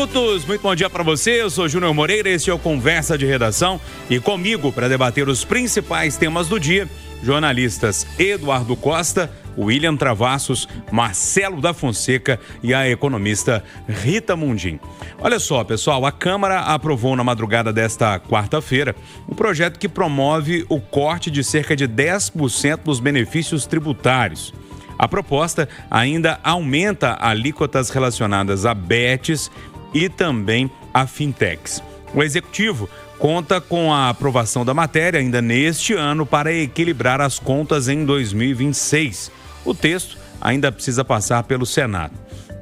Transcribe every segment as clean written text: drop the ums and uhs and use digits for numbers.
minutos. Muito bom dia para você. Eu sou Júnior Moreira, esse é o Conversa de Redação. E comigo, para debater os principais temas do dia, jornalistas Eduardo Costa, William Travassos, Marcelo da Fonseca e a economista Rita Mundim. Olha só, pessoal, a Câmara aprovou na madrugada desta quarta-feira um projeto que promove o corte de cerca de 10% dos benefícios tributários. A proposta ainda aumenta alíquotas relacionadas a bets e também a fintechs. O Executivo conta com a aprovação da matéria ainda neste ano para equilibrar as contas em 2026. O texto ainda precisa passar pelo Senado.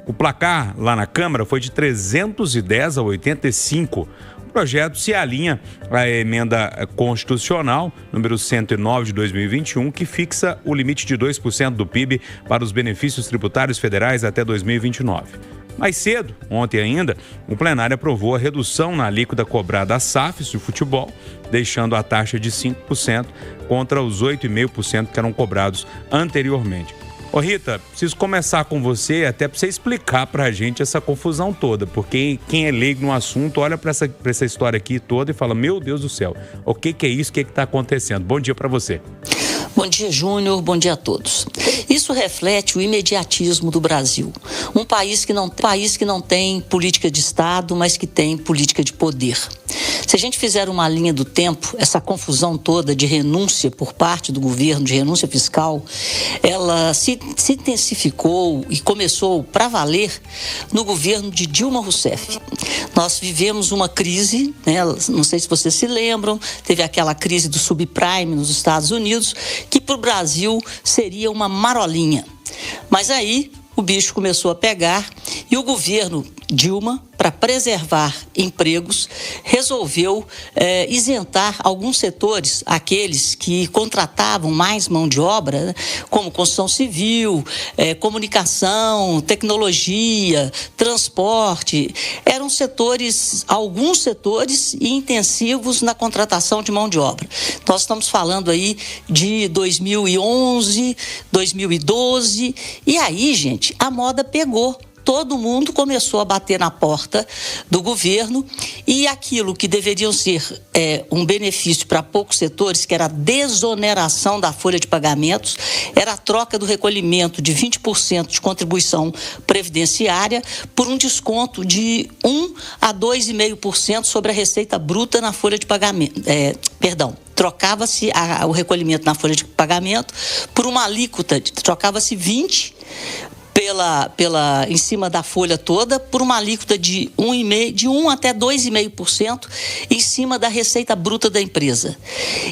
O placar lá na Câmara foi de 310 a 85. O projeto se alinha à emenda constitucional número 109 de 2021, que fixa o limite de 2% do PIB para os benefícios tributários federais até 2029. Mais cedo, ontem ainda, o plenário aprovou a redução na alíquota cobrada às SAFs de futebol, deixando a taxa de 5% contra os 8,5% que eram cobrados anteriormente. Ô Rita, preciso começar com você até para você explicar para a gente essa confusão toda, porque quem é leigo no assunto olha para essa história aqui toda e fala, meu Deus do céu, o que é isso, o que está acontecendo? Bom dia para você. Bom dia, Júnior. Bom dia a todos. Isso reflete o imediatismo do Brasil. Um país que não tem política de Estado, mas que tem política de poder. Se a gente fizer uma linha do tempo, essa confusão toda de renúncia por parte do governo, de renúncia fiscal, ela se intensificou e começou para valer no governo de Dilma Rousseff. Nós vivemos uma crise, né? Não sei se vocês se lembram, teve aquela crise do subprime nos Estados Unidos, que para o Brasil seria uma marolinha. Mas aí o bicho começou a pegar e o governo Dilma, para preservar empregos, resolveu isentar alguns setores, aqueles que contratavam mais mão de obra, né, como construção civil, comunicação, tecnologia, transporte. Eram alguns setores intensivos na contratação de mão de obra. Nós estamos falando aí de 2011, 2012, e aí, gente, a moda pegou. Todo mundo começou a bater na porta do governo e aquilo que deveriam ser um benefício para poucos setores, que era a desoneração da folha de pagamentos, era a troca do recolhimento de 20% de contribuição previdenciária por um desconto de 1 a 2,5% sobre a receita bruta na folha de pagamento. Trocava-se o recolhimento na folha de pagamento por uma alíquota, trocava-se 20% em cima da folha toda, por uma alíquota de 1 até 2,5% em cima da receita bruta da empresa.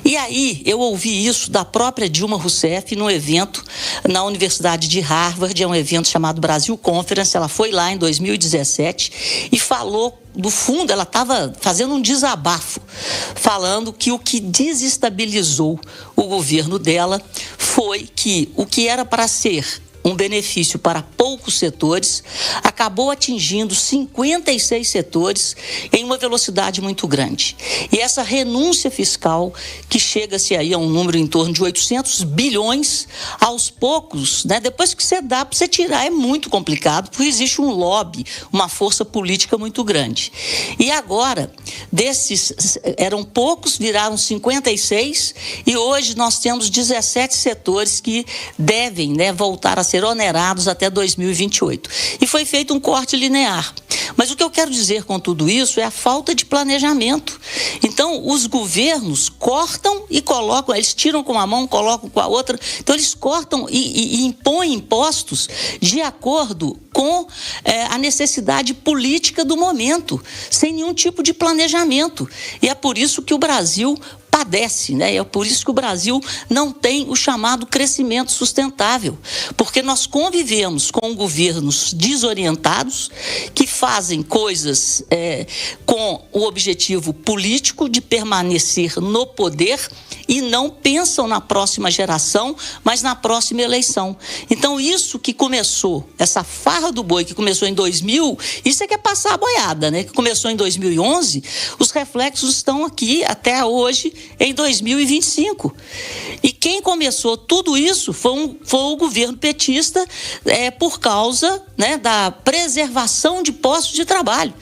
E aí eu ouvi isso da própria Dilma Rousseff num evento na Universidade de Harvard, é um evento chamado Brasil Conference. Ela foi lá em 2017 e falou, do fundo, ela estava fazendo um desabafo, falando que o que desestabilizou o governo dela foi que o que era para ser um benefício para poucos setores, acabou atingindo 56 setores em uma velocidade muito grande. E essa renúncia fiscal, que chega-se aí a um número em torno de 800 bilhões, aos poucos, né, depois que você dá para você tirar, é muito complicado, porque existe um lobby, uma força política muito grande. E agora, desses eram poucos, viraram 56, e hoje nós temos 17 setores que devem, né, voltar a ser onerados até 2028. E foi feito um corte linear. Mas o que eu quero dizer com tudo isso é a falta de planejamento. Então, os governos cortam e colocam, eles tiram com uma mão, colocam com a outra. Então, eles cortam e impõem impostos de acordo com a necessidade política do momento, sem nenhum tipo de planejamento. E é por isso que o Brasil padece, né? É por isso que o Brasil não tem o chamado crescimento sustentável, porque nós convivemos com governos desorientados que fazem coisas com o objetivo político de permanecer no poder e não pensam na próxima geração, mas na próxima eleição. Então, isso que começou, essa farra do boi que começou em 2000, isso é que é passar a boiada, né? Que começou em 2011, os reflexos estão aqui até hoje em 2025. E quem começou tudo isso foi o governo petista, por causa, né, da preservação de postos de trabalho.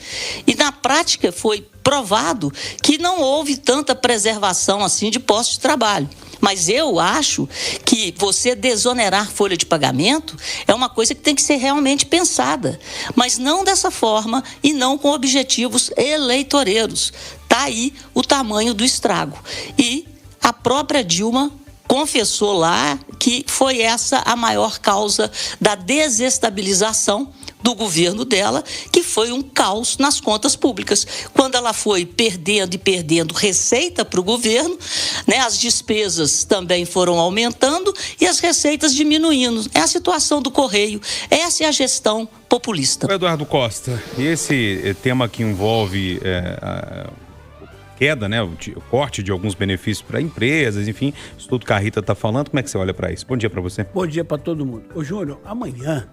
E na prática foi provado que não houve tanta preservação assim de postos de trabalho. Mas eu acho que você desonerar folha de pagamento é uma coisa que tem que ser realmente pensada, mas não dessa forma e não com objetivos eleitoreiros. Está aí o tamanho do estrago. E a própria Dilma confessou lá que foi essa a maior causa da desestabilização do governo dela, que foi um caos nas contas públicas. Quando ela foi perdendo e perdendo receita para o governo, né, as despesas também foram aumentando e as receitas diminuindo. É a situação do Correio, essa é a gestão populista. Eduardo Costa, e esse tema que envolve a queda, né, o corte de alguns benefícios para empresas, enfim, isso tudo que a Rita está falando, como é que você olha para isso? Bom dia para você. Bom dia para todo mundo. Ô Júnior, amanhã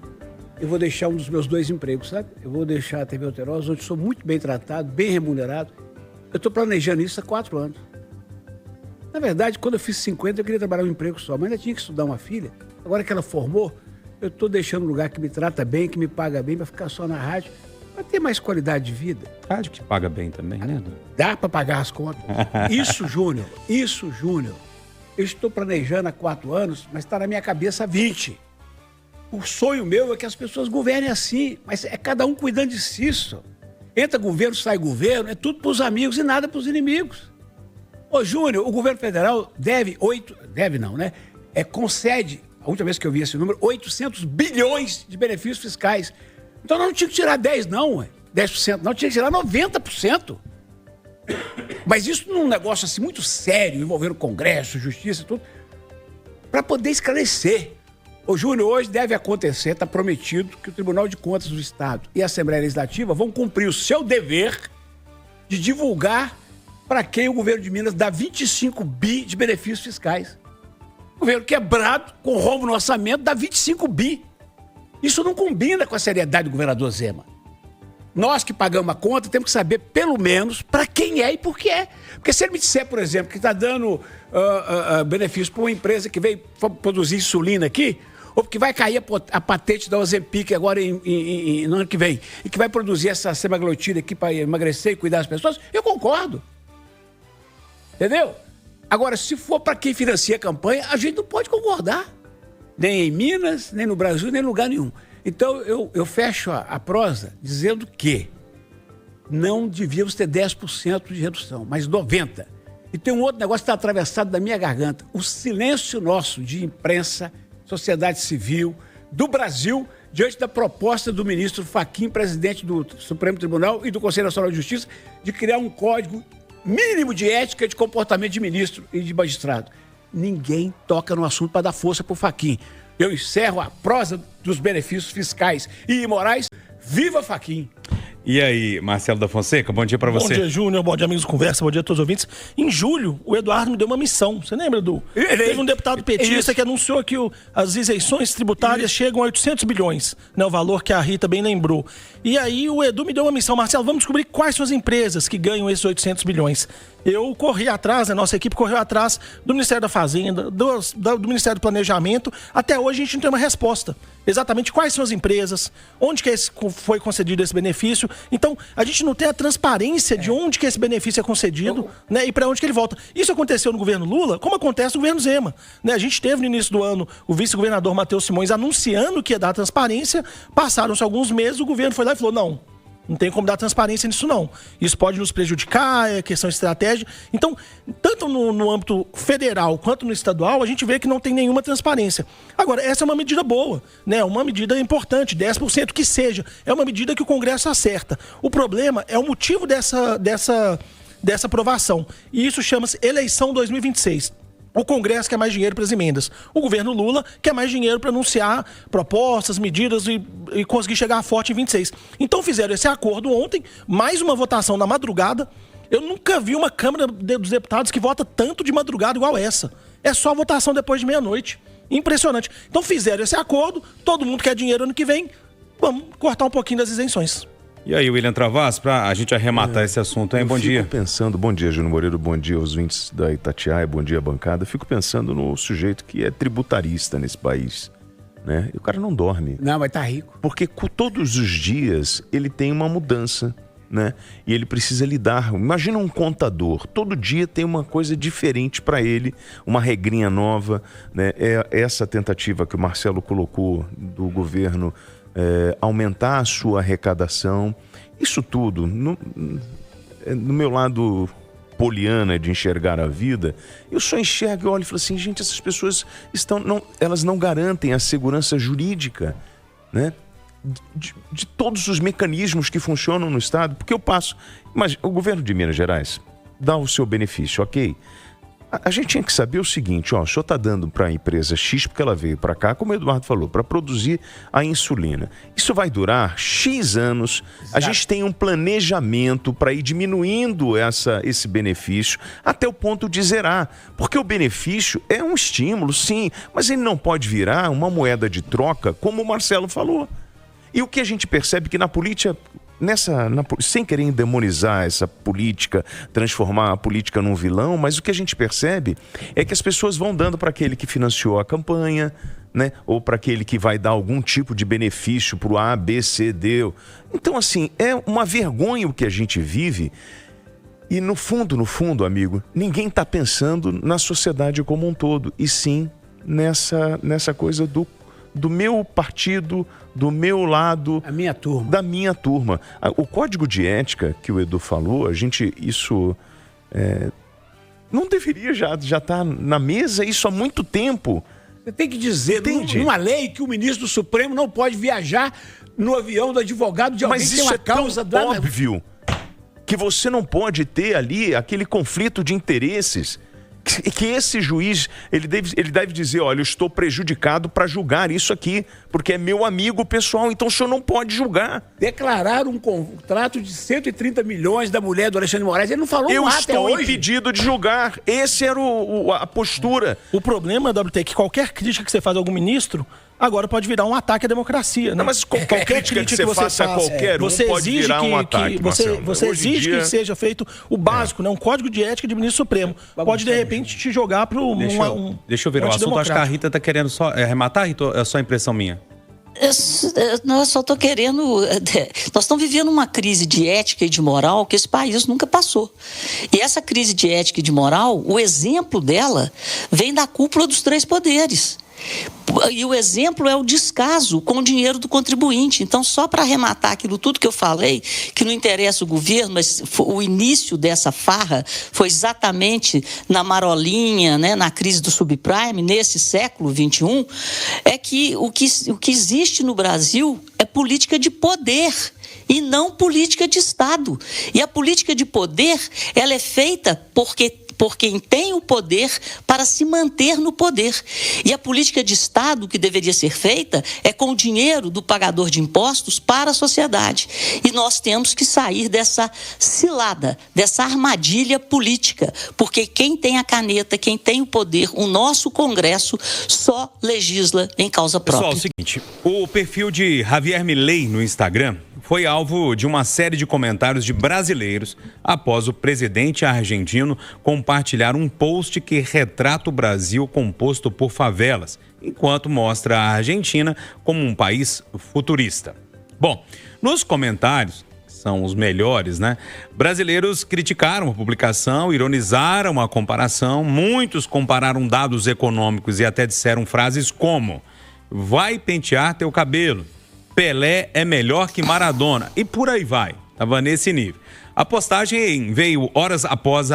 eu vou deixar um dos meus 2 empregos, sabe? Eu vou deixar a TV Alterosa, onde sou muito bem tratado, bem remunerado. Eu estou planejando isso há 4 anos. Na verdade, quando eu fiz 50, eu queria trabalhar um emprego só, mas ainda tinha que estudar uma filha. Agora que ela formou, eu estou deixando um lugar que me trata bem, que me paga bem, para ficar só na rádio, para ter mais qualidade de vida. Rádio que paga bem também, né? Dá para pagar as contas. Isso, Júnior. Eu estou planejando há 4 anos, mas está na minha cabeça há 20. O sonho meu é que as pessoas governem assim, mas é cada um cuidando de si só. Entra governo, sai governo, é tudo para os amigos e nada para os inimigos. Ô Júnior, o governo federal concede, a última vez que eu vi esse número, 800 bilhões de benefícios fiscais. Então não tinha que tirar 10 não, 10% não, tinha que tirar 90%. Mas isso num negócio assim muito sério, envolvendo Congresso, Justiça e tudo, para poder esclarecer. Ô Júnior, hoje deve acontecer, está prometido que o Tribunal de Contas do Estado e a Assembleia Legislativa vão cumprir o seu dever de divulgar para quem o governo de Minas dá 25 bi de benefícios fiscais. O governo quebrado, com rombo no orçamento, dá 25 bi. Isso não combina com a seriedade do governador Zema. Nós que pagamos a conta temos que saber, pelo menos, para quem é e por que é. Porque se ele me disser, por exemplo, que está dando benefício para uma empresa que veio produzir insulina aqui, ou que vai cair a patente da Ozempic agora no ano que vem, e que vai produzir essa semaglutida aqui para emagrecer e cuidar das pessoas, eu concordo. Entendeu? Agora, se for para quem financia a campanha, a gente não pode concordar. Nem em Minas, nem no Brasil, nem em lugar nenhum. Então, eu fecho a prosa dizendo que não devíamos ter 10% de redução, mas 90%. E tem um outro negócio que está atravessado da minha garganta. O silêncio nosso de imprensa, sociedade civil, do Brasil, diante da proposta do ministro Fachin, presidente do Supremo Tribunal e do Conselho Nacional de Justiça, de criar um código mínimo de ética de comportamento de ministro e de magistrado. Ninguém toca no assunto para dar força para o Fachin. Eu encerro a prosa dos benefícios fiscais e imorais. Viva Fachin! E aí, Marcelo da Fonseca, bom dia para você. Bom dia, Júnior, bom dia, amigos Conversa, bom dia a todos os ouvintes. Em julho, o Eduardo me deu uma missão, você lembra, Edu? Teve um deputado petista que anunciou que as isenções tributárias chegam a 800 bilhões, né, o valor que a Rita bem lembrou. E aí o Edu me deu uma missão, Marcelo, vamos descobrir quais são as empresas que ganham esses 800 bilhões. Eu corri atrás, a nossa equipe correu atrás do Ministério da Fazenda, do Ministério do Planejamento. Até hoje a gente não tem uma resposta. Exatamente quais são as empresas, onde que foi concedido esse benefício. Então, a gente não tem a transparência de onde que esse benefício é concedido, né, e para onde que ele volta. Isso aconteceu no governo Lula, como acontece no governo Zema. Né? A gente teve no início do ano o vice-governador Matheus Simões anunciando que ia dar transparência. Passaram-se alguns meses, o governo foi lá e falou, não tem como dar transparência nisso não. Isso pode nos prejudicar, é questão de estratégia. Então, tanto no âmbito federal quanto no estadual, a gente vê que não tem nenhuma transparência. Agora, essa é uma medida boa, né? Uma medida importante, 10% que seja. É uma medida que o Congresso acerta. O problema é o motivo dessa aprovação. E isso chama-se eleição 2026. O Congresso quer mais dinheiro para as emendas. O governo Lula quer mais dinheiro para anunciar propostas, medidas e conseguir chegar forte em 26. Então fizeram esse acordo ontem, mais uma votação na madrugada. Eu nunca vi uma Câmara dos Deputados que vota tanto de madrugada igual essa. É só votação depois de meia-noite. Impressionante. Então fizeram esse acordo, todo mundo quer dinheiro ano que vem, vamos cortar um pouquinho das isenções. E aí, William Travassos, para a gente arrematar esse assunto, hein? Bom dia. Bom dia, Júnior Moreira, bom dia aos ouvintes da Itatiaia, bom dia, bancada. Eu fico pensando no sujeito que é tributarista nesse país, né? E o cara não dorme. Não, mas tá rico. Porque todos os dias ele tem uma mudança, né? E ele precisa lidar. Imagina um contador, todo dia tem uma coisa diferente para ele, uma regrinha nova, né? É essa tentativa que o Marcelo colocou do governo aumentar a sua arrecadação. Isso tudo, no meu lado poliana de enxergar a vida, eu só enxergo e olho e falo assim, gente, essas pessoas elas não garantem a segurança jurídica, né? De todos os mecanismos que funcionam no Estado, porque eu passo... Mas o governo de Minas Gerais dá o seu benefício, ok? A gente tinha que saber o seguinte, ó, o senhor está dando para a empresa X, porque ela veio para cá, como o Eduardo falou, para produzir a insulina. Isso vai durar X anos, exato. A gente tem um planejamento para ir diminuindo esse benefício até o ponto de zerar, porque o benefício é um estímulo, sim, mas ele não pode virar uma moeda de troca, como o Marcelo falou. E o que a gente percebe que na política, sem querer demonizar essa política, transformar a política num vilão, mas o que a gente percebe é que as pessoas vão dando para aquele que financiou a campanha, né? Ou para aquele que vai dar algum tipo de benefício para o A, B, C, D. Então, assim, é uma vergonha o que a gente vive. E no fundo, amigo, ninguém está pensando na sociedade como um todo, e sim nessa coisa do meu partido, do meu lado, da minha turma. O código de ética que o Edu falou, isso não deveria já estar na mesa isso há muito tempo. Você tem que dizer, numa lei, que o ministro do Supremo não pode viajar no avião do advogado de alguém que tem uma causa da... Mas isso é tão óbvio que você não pode ter ali aquele conflito de interesses. Que esse juiz, ele deve dizer, olha, eu estou prejudicado para julgar isso aqui, porque é meu amigo pessoal, então o senhor não pode julgar. Declarar um contrato de 130 milhões da mulher do Alexandre de Moraes, ele não falou nada até hoje. Eu estou impedido de julgar. Essa era a postura. O problema, WT, é que qualquer crítica que você faz a algum ministro, agora pode virar um ataque à democracia. Não, mas qualquer crítica que você faça a qualquer um pode virar um ataque. Você exige que seja feito o básico, né? Um código de ética de ministro supremo. Pode, de repente, te jogar para Deixa eu ver o assunto. Acho que a Rita está querendo só arrematar, Rita, é só impressão minha? Eu só estou querendo... Nós estamos vivendo uma crise de ética e de moral que esse país nunca passou. E essa crise de ética e de moral, o exemplo dela vem da cúpula dos três poderes. E o exemplo é o descaso com o dinheiro do contribuinte. Então, só para arrematar aquilo tudo que eu falei, que não interessa o governo, mas o início dessa farra foi exatamente na marolinha, né, na crise do subprime, nesse século XXI, é que o que existe no Brasil é política de poder e não política de Estado. E a política de poder, ela é feita por quem tem o poder para se manter no poder. E a política de Estado que deveria ser feita é com o dinheiro do pagador de impostos para a sociedade. E nós temos que sair dessa cilada, dessa armadilha política, porque quem tem a caneta, quem tem o poder, o nosso Congresso, só legisla em causa própria. Pessoal, é o seguinte, o perfil de Javier Milei no Instagram foi alvo de uma série de comentários de brasileiros após o presidente argentino compartilhar um post que retrata o Brasil composto por favelas, enquanto mostra a Argentina como um país futurista. Bom, nos comentários, que são os melhores, né? Brasileiros criticaram a publicação, ironizaram a comparação, muitos compararam dados econômicos e até disseram frases como: vai pentear teu cabelo, Pelé é melhor que Maradona, e por aí vai. Estava nesse nível. A postagem veio horas após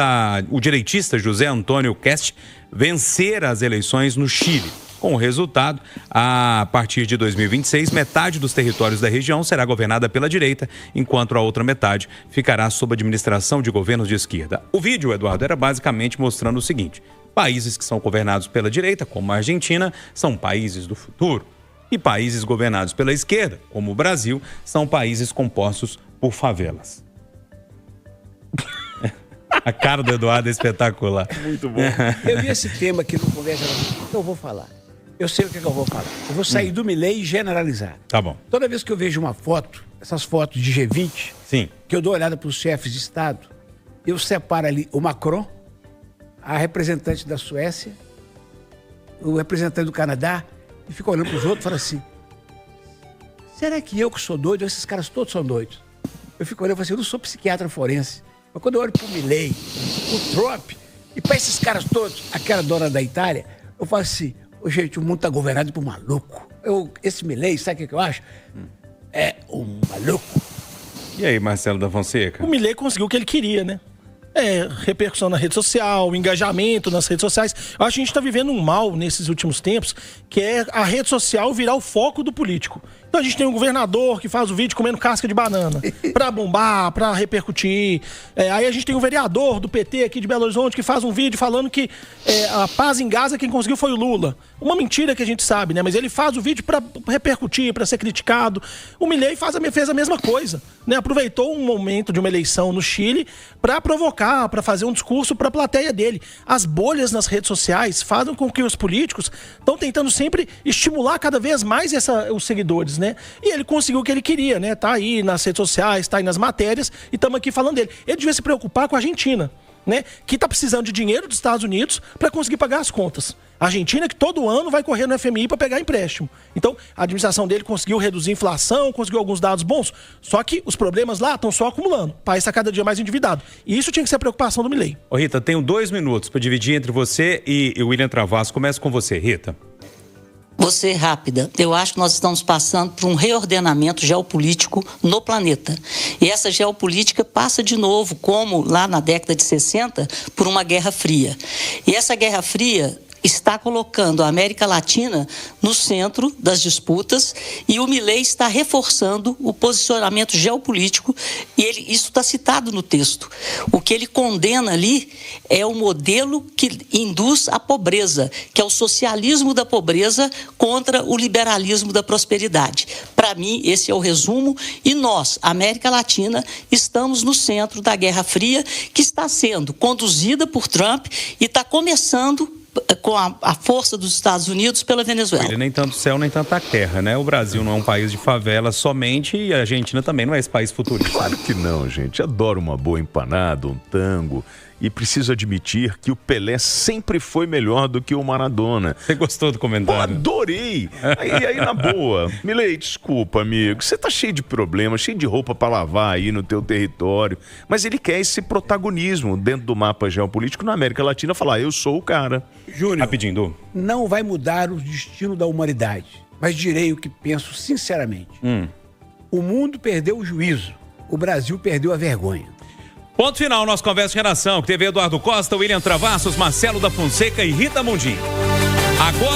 o direitista José Antônio Kest vencer as eleições no Chile. Com o resultado, a partir de 2026, metade dos territórios da região será governada pela direita, enquanto a outra metade ficará sob administração de governos de esquerda. O vídeo, Eduardo, era basicamente mostrando o seguinte: países que são governados pela direita, como a Argentina, são países do futuro. E países governados pela esquerda, como o Brasil, são países compostos por favelas. A cara do Eduardo é espetacular. Muito bom. Eu vi esse tema aqui no Conversa, então eu vou falar. Eu sei o que eu vou falar. Eu vou sair do Milei e generalizar. Tá bom. Toda vez que eu vejo uma foto, essas fotos de G20, Sim. que eu dou uma olhada para os chefes de Estado, eu separo ali o Macron, a representante da Suécia, o representante do Canadá, e fico olhando para os outros e falo assim, será que eu que sou doido ou esses caras todos são doidos? Eu fico olhando e falo assim, eu não sou psiquiatra forense, mas quando eu olho para o Milei, o Trump, e para esses caras todos, aquela dona da Itália, eu falo assim, gente, o mundo está governado por maluco. Esse Milei, sabe o que eu acho? É um maluco. E aí, Marcelo da Fonseca? O Milei conseguiu o que ele queria, né? Repercussão na rede social, engajamento nas redes sociais. Eu acho que a gente está vivendo um mal nesses últimos tempos, que é a rede social virar o foco do político. Então a gente tem um governador que faz o vídeo comendo casca de banana pra bombar, pra repercutir. Aí a gente tem um vereador do PT aqui de Belo Horizonte que faz um vídeo falando que a paz em Gaza quem conseguiu foi o Lula. Uma mentira que a gente sabe, né? Mas ele faz o vídeo pra repercutir, pra ser criticado. O Milei fez a mesma coisa, né? Aproveitou um momento de uma eleição no Chile pra provocar, pra fazer um discurso pra plateia dele. As bolhas nas redes sociais fazem com que os políticos estão tentando sempre estimular cada vez mais os seguidores, né? E ele conseguiu o que ele queria, né? Tá aí nas redes sociais, tá aí nas matérias e estamos aqui falando dele. Ele devia se preocupar com a Argentina, né? Que tá precisando de dinheiro dos Estados Unidos para conseguir pagar as contas. A Argentina que todo ano vai correr no FMI para pegar empréstimo. Então, a administração dele conseguiu reduzir a inflação, conseguiu alguns dados bons, só que os problemas lá estão só acumulando. O país está cada dia mais endividado. E isso tinha que ser a preocupação do Milei. Ô, Rita, tenho 2 minutos para dividir entre você e o William Travassos. Começo com você, Rita. Vou ser rápida. Eu acho que nós estamos passando por um reordenamento geopolítico no planeta. E essa geopolítica passa de novo, como lá na década de 60, por uma Guerra Fria. E essa Guerra Fria está colocando a América Latina no centro das disputas e o Milei está reforçando o posicionamento geopolítico e isso está citado no texto. O que ele condena ali é o modelo que induz a pobreza, que é o socialismo da pobreza contra o liberalismo da prosperidade. Para mim, esse é o resumo e nós, América Latina, estamos no centro da Guerra Fria que está sendo conduzida por Trump e está começando com a força dos Estados Unidos pela Venezuela. Nem tanto céu, nem tanta terra, né? O Brasil não é um país de favela somente e a Argentina também não é esse país futurista. Claro que não, gente. Adoro uma boa empanada, um tango. E preciso admitir que o Pelé sempre foi melhor do que o Maradona. Você gostou do comentário? Pô, adorei! Aí, na boa. Milei, desculpa, amigo. Você tá cheio de problemas, cheio de roupa pra lavar aí no teu território. Mas ele quer esse protagonismo dentro do mapa geopolítico na América Latina. Falar, eu sou o cara. Júnior, rapidinho, Du. Não vai mudar o destino da humanidade. Mas direi o que penso sinceramente. O mundo perdeu o juízo. O Brasil perdeu a vergonha. Ponto final, nosso Conversa de Redação, que teve Eduardo Costa, William Travassos, Marcelo da Fonseca e Rita Mundim. Agora